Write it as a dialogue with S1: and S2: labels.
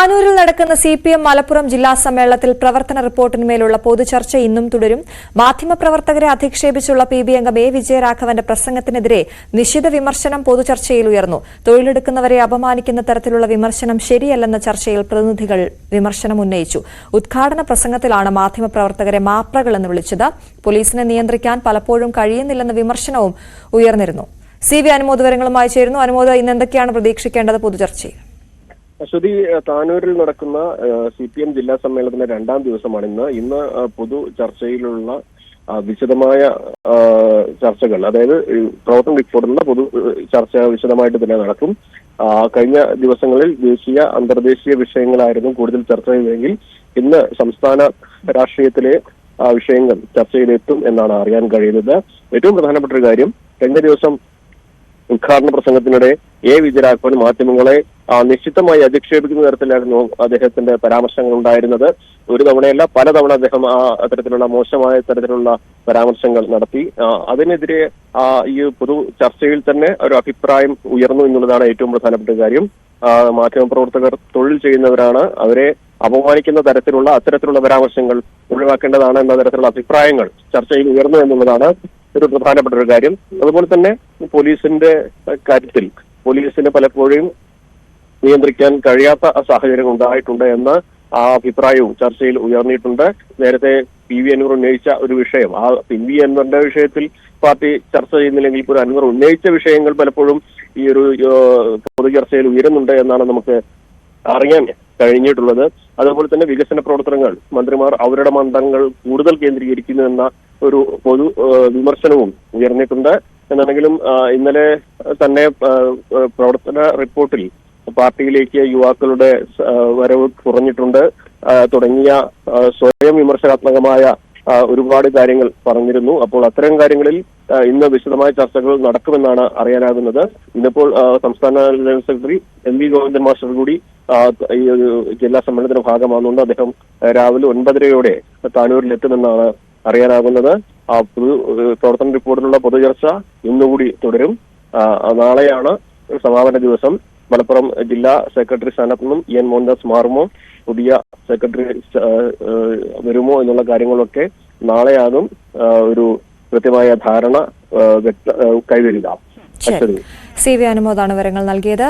S1: താനൂരിൽ നടക്കുന്ന CPM മലപ്പുറം ജില്ലാ സമ്മേളനത്തിൽ പ്രവർത്തന റിപ്പോർട്ടിന്മേലുള്ള പൊതുചർച്ച ഇന്നും തുടരും. മാധ്യമപ്രവർത്തകരെ അധിക്ഷേപിച്ചുള്ള PB അംഗം A. വിജയരാഘവന്റെ പ്രസംഗത്തിനെതിരെ നിശിത വിമർശനം പൊതുചർച്ചയിൽ ഉയർന്നു. തൊഴിലെടുക്കുന്നവരെ അപമാനിക്കുന്ന തരത്തിലുള്ള വിമർശനം ശരിയല്ലെന്ന ചർച്ചയിൽ പ്രതിനിധികൾ വിമർശനം ഉന്നയിച്ചു. ഉദ്ഘാടന പ്രസംഗത്തിലാണ് മാധ്യമപ്രവർത്തകരെ മാപ്രകളെന്ന് വിളിച്ചത്. പോലീസിനെ നിയന്ത്രിക്കാൻ പലപ്പോഴും കഴിയുന്നില്ലെന്ന വിമർശനവും ഉയർന്നിരുന്നു. CV അനുമോദ് വിവരങ്ങളുമായി ചേരുന്നു. അനുമോദ്, ഇന്ന് എന്തൊക്കെയാണ് പ്രതീക്ഷിക്കേണ്ടത് പൊതുചർച്ചയിൽ?
S2: അശ്വതി, താനൂരിൽ നടക്കുന്ന CPM ജില്ലാ സമ്മേളനത്തിന്റെ 2ാം ദിവസമാണ് ഇന്ന് പൊതു ചർച്ചയിലുള്ള വിശദമായ ചർച്ചകൾ, അതായത് പ്രവർത്തന റിപ്പോർട്ടിലുള്ള പൊതു ചർച്ച വിശദമായിട്ട് തന്നെ നടക്കും. കഴിഞ്ഞ ദിവസങ്ങളിൽ ദേശീയ അന്തർദേശീയ വിഷയങ്ങളായിരുന്നു കൂടുതൽ ചർച്ച ചെയ്തതെങ്കിൽ ഇന്ന് സംസ്ഥാന രാഷ്ട്രീയത്തിലെ വിഷയങ്ങൾ ചർച്ചയിലെത്തും എന്നാണ് അറിയാൻ കഴിയുന്നത്. ഏറ്റവും പ്രധാനപ്പെട്ട ഒരു കാര്യം, കഴിഞ്ഞ ദിവസം ഉദ്ഘാടന പ്രസംഗത്തിനിടെ A. വിജയരാഘവൻ മാധ്യമങ്ങളെ നിശ്ചിതമായി അധിക്ഷേപിക്കുന്ന തരത്തിലായിരുന്നു അദ്ദേഹത്തിന്റെ പരാമർശങ്ങൾ ഉണ്ടായിരുന്നത്. ഒരു തവണയല്ല, പലതവണ അദ്ദേഹം അത്തരത്തിലുള്ള മോശമായ തരത്തിലുള്ള പരാമർശങ്ങൾ നടത്തി. അതിനെതിരെ ഈ പൊതു ചർച്ചയിൽ തന്നെ ഒരു അഭിപ്രായം ഉയർന്നു എന്നുള്ളതാണ് ഏറ്റവും പ്രധാനപ്പെട്ട കാര്യം. മാധ്യമപ്രവർത്തകർ തൊഴിൽ ചെയ്യുന്നവരാണ്, അവരെ അപമാനിക്കുന്ന തരത്തിലുള്ള അത്തരത്തിലുള്ള പരാമർശങ്ങൾ ഒഴിവാക്കേണ്ടതാണ് എന്ന തരത്തിലുള്ള അഭിപ്രായങ്ങൾ ചർച്ചയിൽ ഉയർന്നു എന്നുള്ളതാണ് ഒരു പ്രധാനപ്പെട്ട ഒരു കാര്യം. അതുപോലെ തന്നെ പോലീസിന്റെ കാര്യത്തിൽ പോലീസിന് പലപ്പോഴും നിയന്ത്രിക്കാൻ കഴിയാത്ത സാഹചര്യം ഉണ്ടായിട്ടുണ്ട് എന്ന അഭിപ്രായവും ചർച്ചയിൽ ഉയർന്നിട്ടുണ്ട്. നേരത്തെ PV അൻവർ ഉന്നയിച്ച ഒരു വിഷയം, PV അൻവറിന്റെ വിഷയത്തിൽ പാർട്ടി ചർച്ച ചെയ്യുന്നില്ലെങ്കിൽ പോലും അൻവർ ഉന്നയിച്ച വിഷയങ്ങൾ പലപ്പോഴും ഈ ഒരു പൊതു ചർച്ചയിൽ ഉയരുന്നുണ്ട് എന്നാണ് നമുക്ക് അറിയാൻ കഴിഞ്ഞിട്ടുള്ളത്. അതുപോലെ തന്നെ വികസന പ്രവർത്തനങ്ങൾ മന്ത്രിമാർ അവരുടെ മണ്ഡലങ്ങൾ കൂടുതൽ കേന്ദ്രീകരിക്കുന്നു എന്ന ഒരു പൊതു വിമർശനവും ഉയർന്നിട്ടുണ്ട്. എന്നാണെങ്കിലും ഇന്നലെ തന്നെ പ്രവർത്തന റിപ്പോർട്ടിൽ പാർട്ടിയിലേക്ക് യുവാക്കളുടെ വരവ് കുറഞ്ഞിട്ടുണ്ട് തുടങ്ങിയ സ്വയം വിമർശനാത്മകമായ ഒരുപാട് കാര്യങ്ങൾ പറഞ്ഞിരുന്നു. അപ്പോൾ അത്തരം കാര്യങ്ങളിൽ ഇന്ന് വിശദമായ ചർച്ചകൾ നടക്കുമെന്നാണ് അറിയാനാകുന്നത്. ഇന്നിപ്പോൾ സംസ്ഥാന general secretary MV Govindan master കൂടി ഈ ഒരു ജില്ലാ സമ്മേളനത്തിന്റെ ഭാഗമാകുന്നുണ്ട്. അദ്ദേഹം രാവിലെ 9:30 താനൂരിലെത്തുമെന്നാണ് അറിയാനാകുന്നത്. പ്രവർത്തന റിപ്പോർട്ടിലുള്ള പൊതുചർച്ച ഇന്നുകൂടി തുടരും. നാളെയാണ് സമാപന ദിവസം. മലപ്പുറം ജില്ലാ സെക്രട്ടറി സ്ഥാനത്ത് നിന്നും EN മോഹൻദാസ് മാറുമോ, പുതിയ സെക്രട്ടറി വരുമോ എന്നുള്ള കാര്യങ്ങളൊക്കെ നാളെയാകും ഒരു കൃത്യമായ ധാരണ കൈവരിക.
S1: CV അനുമോദാണ് വിവരങ്ങൾ നൽകിയത്.